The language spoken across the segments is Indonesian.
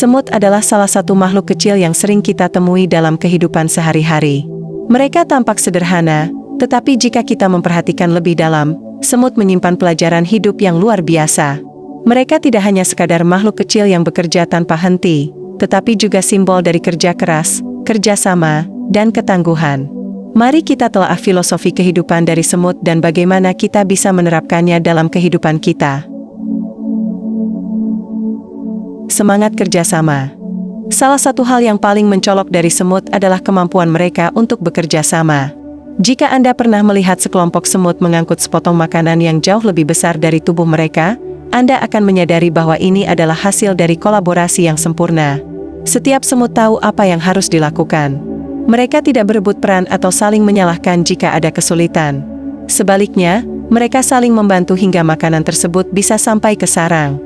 Semut adalah salah satu makhluk kecil yang sering kita temui dalam kehidupan sehari-hari. Mereka tampak sederhana, tetapi jika kita memperhatikan lebih dalam, semut menyimpan pelajaran hidup yang luar biasa. Mereka tidak hanya sekadar makhluk kecil yang bekerja tanpa henti, tetapi juga simbol dari kerja keras, kerjasama, dan ketangguhan. Mari kita telaah filosofi kehidupan dari semut dan bagaimana kita bisa menerapkannya dalam kehidupan kita. Semangat kerjasama. Salah satu hal yang paling mencolok dari semut adalah kemampuan mereka untuk bekerja sama. Jika Anda pernah melihat sekelompok semut mengangkut sepotong makanan yang jauh lebih besar dari tubuh mereka, Anda akan menyadari bahwa ini adalah hasil dari kolaborasi yang sempurna. Setiap semut tahu apa yang harus dilakukan. Mereka tidak berebut peran atau saling menyalahkan jika ada kesulitan. Sebaliknya, mereka saling membantu hingga makanan tersebut bisa sampai ke sarang.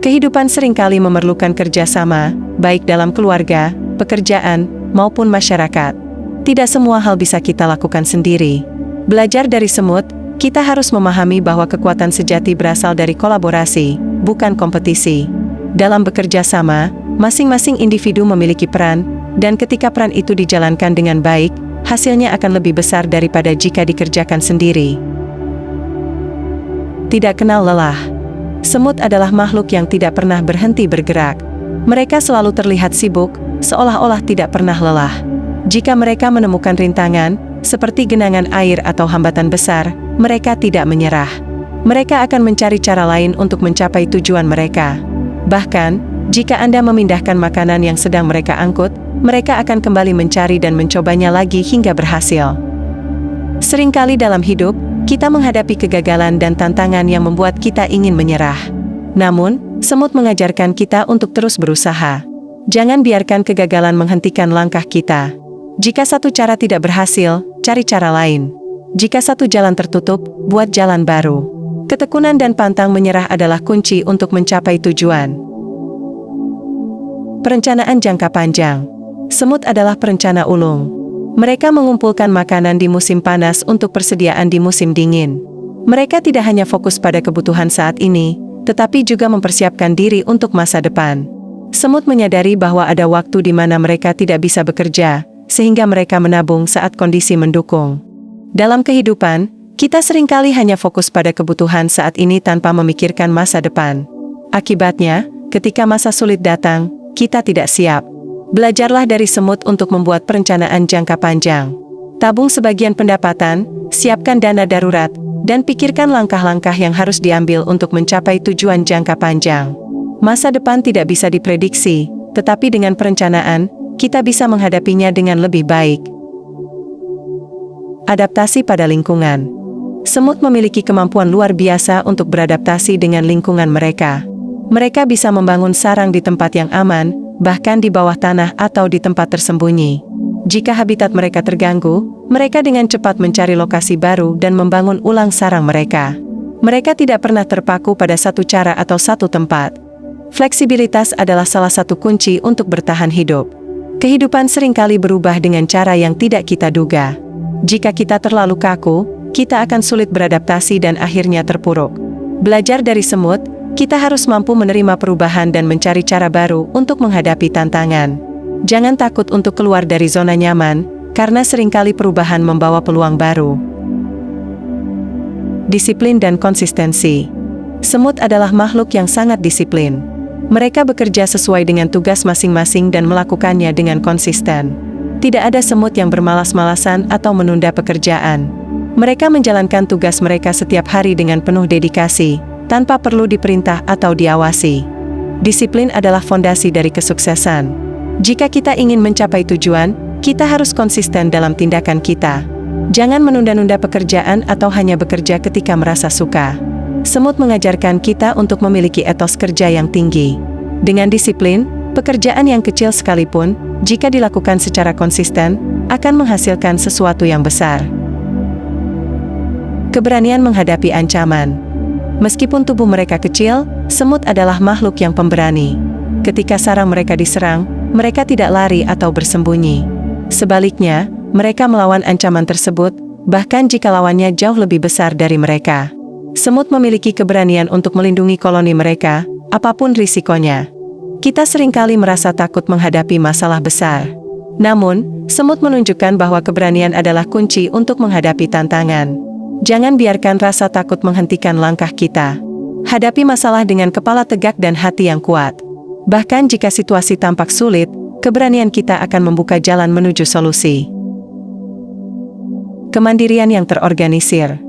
Kehidupan seringkali memerlukan kerjasama, baik dalam keluarga, pekerjaan, maupun masyarakat. Tidak semua hal bisa kita lakukan sendiri. Belajar dari semut, kita harus memahami bahwa kekuatan sejati berasal dari kolaborasi, bukan kompetisi. Dalam bekerja sama, masing-masing individu memiliki peran, dan ketika peran itu dijalankan dengan baik, hasilnya akan lebih besar daripada jika dikerjakan sendiri. Tidak kenal lelah. Semut adalah makhluk yang tidak pernah berhenti bergerak. Mereka selalu terlihat sibuk, seolah-olah tidak pernah lelah. Jika mereka menemukan rintangan, seperti genangan air atau hambatan besar, mereka tidak menyerah. Mereka akan mencari cara lain untuk mencapai tujuan mereka. Bahkan, jika Anda memindahkan makanan yang sedang mereka angkut, mereka akan kembali mencari dan mencobanya lagi hingga berhasil. Seringkali dalam hidup, kita menghadapi kegagalan dan tantangan yang membuat kita ingin menyerah. Namun, semut mengajarkan kita untuk terus berusaha. Jangan biarkan kegagalan menghentikan langkah kita. Jika satu cara tidak berhasil, cari cara lain. Jika satu jalan tertutup, buat jalan baru. Ketekunan dan pantang menyerah adalah kunci untuk mencapai tujuan. Perencanaan jangka panjang. Semut adalah perencana ulung. Mereka mengumpulkan makanan di musim panas untuk persediaan di musim dingin. Mereka tidak hanya fokus pada kebutuhan saat ini, tetapi juga mempersiapkan diri untuk masa depan. Semut menyadari bahwa ada waktu di mana mereka tidak bisa bekerja, sehingga mereka menabung saat kondisi mendukung. Dalam kehidupan, kita seringkali hanya fokus pada kebutuhan saat ini tanpa memikirkan masa depan. Akibatnya, ketika masa sulit datang, kita tidak siap. Belajarlah dari semut untuk membuat perencanaan jangka panjang. Tabung sebagian pendapatan, siapkan dana darurat, dan pikirkan langkah-langkah yang harus diambil untuk mencapai tujuan jangka panjang. Masa depan tidak bisa diprediksi, tetapi dengan perencanaan, kita bisa menghadapinya dengan lebih baik. Adaptasi pada lingkungan. Semut memiliki kemampuan luar biasa untuk beradaptasi dengan lingkungan mereka. Mereka bisa membangun sarang di tempat yang aman, bahkan di bawah tanah atau di tempat tersembunyi. Jika habitat mereka terganggu, mereka dengan cepat mencari lokasi baru dan membangun ulang sarang mereka. Mereka tidak pernah terpaku pada satu cara atau satu tempat. Fleksibilitas adalah salah satu kunci untuk bertahan hidup. Kehidupan seringkali berubah dengan cara yang tidak kita duga. Jika kita terlalu kaku, kita akan sulit beradaptasi dan akhirnya terpuruk. Belajar dari semut, kita harus mampu menerima perubahan dan mencari cara baru untuk menghadapi tantangan. Jangan takut untuk keluar dari zona nyaman, karena seringkali perubahan membawa peluang baru. Disiplin dan konsistensi. Semut adalah makhluk yang sangat disiplin. Mereka bekerja sesuai dengan tugas masing-masing dan melakukannya dengan konsisten. Tidak ada semut yang bermalas-malasan atau menunda pekerjaan. Mereka menjalankan tugas mereka setiap hari dengan penuh dedikasi, tanpa perlu diperintah atau diawasi. Disiplin adalah fondasi dari kesuksesan. Jika kita ingin mencapai tujuan, kita harus konsisten dalam tindakan kita. Jangan menunda-nunda pekerjaan atau hanya bekerja ketika merasa suka. Semut mengajarkan kita untuk memiliki etos kerja yang tinggi. Dengan disiplin, pekerjaan yang kecil sekalipun, jika dilakukan secara konsisten, akan menghasilkan sesuatu yang besar. Keberanian menghadapi ancaman. Meskipun tubuh mereka kecil, semut adalah makhluk yang pemberani. Ketika sarang mereka diserang, mereka tidak lari atau bersembunyi. Sebaliknya, mereka melawan ancaman tersebut, bahkan jika lawannya jauh lebih besar dari mereka. Semut memiliki keberanian untuk melindungi koloni mereka, apapun risikonya. Kita seringkali merasa takut menghadapi masalah besar. Namun, semut menunjukkan bahwa keberanian adalah kunci untuk menghadapi tantangan. Jangan biarkan rasa takut menghentikan langkah kita. Hadapi masalah dengan kepala tegak dan hati yang kuat. Bahkan jika situasi tampak sulit, keberanian kita akan membuka jalan menuju solusi. Kemandirian yang terorganisir.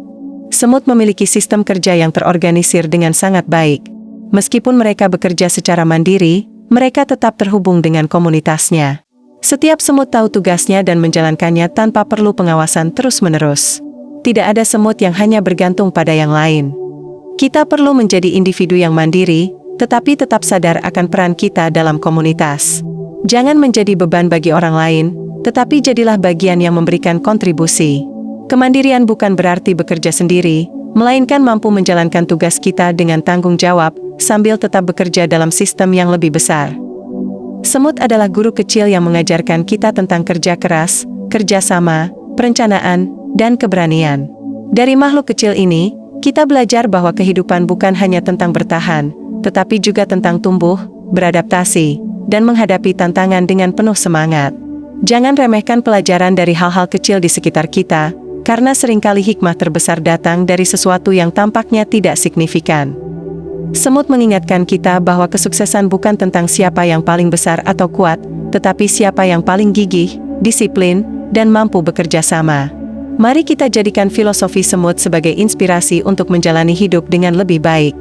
Semut memiliki sistem kerja yang terorganisir dengan sangat baik. Meskipun mereka bekerja secara mandiri, mereka tetap terhubung dengan komunitasnya. Setiap semut tahu tugasnya dan menjalankannya tanpa perlu pengawasan terus-menerus. Tidak ada semut yang hanya bergantung pada yang lain. Kita perlu menjadi individu yang mandiri, tetapi tetap sadar akan peran kita dalam komunitas. Jangan menjadi beban bagi orang lain, tetapi jadilah bagian yang memberikan kontribusi. Kemandirian bukan berarti bekerja sendiri, melainkan mampu menjalankan tugas kita dengan tanggung jawab, sambil tetap bekerja dalam sistem yang lebih besar. Semut adalah guru kecil yang mengajarkan kita tentang kerja keras, kerjasama, perencanaan, dan keberanian. Dari makhluk kecil ini, kita belajar bahwa kehidupan bukan hanya tentang bertahan, tetapi juga tentang tumbuh, beradaptasi, dan menghadapi tantangan dengan penuh semangat. Jangan remehkan pelajaran dari hal-hal kecil di sekitar kita, karena seringkali hikmah terbesar datang dari sesuatu yang tampaknya tidak signifikan. Semut mengingatkan kita bahwa kesuksesan bukan tentang siapa yang paling besar atau kuat, tetapi siapa yang paling gigih, disiplin, dan mampu bekerja sama. Mari kita jadikan filosofi semut sebagai inspirasi untuk menjalani hidup dengan lebih baik.